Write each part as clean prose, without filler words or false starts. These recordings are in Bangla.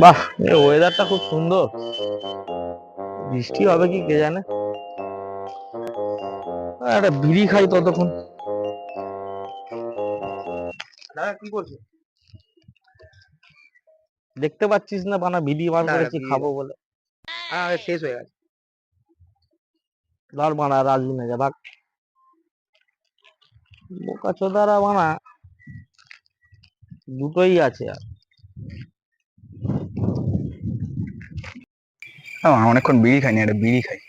বাহ, এই ওয়েদারটা খুব সুন্দর। বৃষ্টি হবে কি কে জানে। একটা বিড়ি খাই ততক্ষণ। দাদা কি করছো? দেখতে পাচ্ছিস না বানা বিড়ি বার না করেছি বিড়ি খাবো দাও। বলে। শেষ হয়ে গেছে। ধর বানা রাজবি না, যা ভাগ। বোকা চোদারা বানা দুটোই আছে আর। অনেকক্ষণ বিড়ি খাইনি, একটা বিড়ি খাই।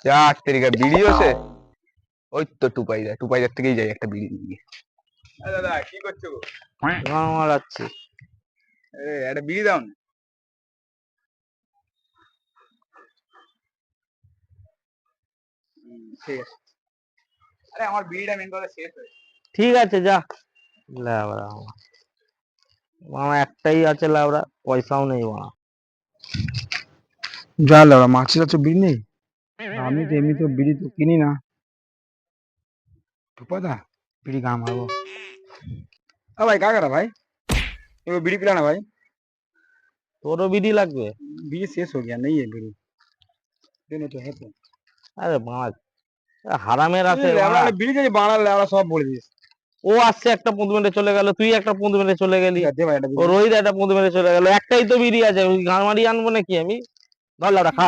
যা তেরিকা বিড়িও সে। ওই তো টুপাইদার থেকেই যাই একটা বিড়ি নিয়ে। দাদা কি করছো গো? আমার আছে। একটা বিড়ি দাও না। ঠিক আছে। আরে আমার বিড়িটা মেন কথা শেষ হয়েছে। ঠিক আছে যা। লাউড়া বানা একটাই আছে লাউড়া, পয়সাও নেই বানা। যা লাউড়া মাছি যাচ্ছে বিড়ি নেই। আমি তো এমনি তো বিড়ি তো কিনি না। টুপাদা বিড়ি গা মারবো। ভাই কাকারা ভাই, এবার বিড়ি पिला ना भाई। তোরও বিড়ি লাগবে? बीड़ी शेष हो गया, नहीं है बीड़ी। देने तो है तो। আরে বানা হারামের আছে বানা। লেবড়া বিড়ি যে বাংলা লেবড়া সব বলে দিস। ও আসছে একটা পুঁদ মেরে চলে গেল, তুই একটা পুঁদ মেরে চলে গেলি। ঠিক আছে ভাই, এটা ও বিড়ি। রোহিত একটা পুঁদ মেরে চলে গেল, একটাই তো বিড়ি আছে, ওই গাঁড় মারি আনবো নাকি আমি? ধর লাউড়া খা।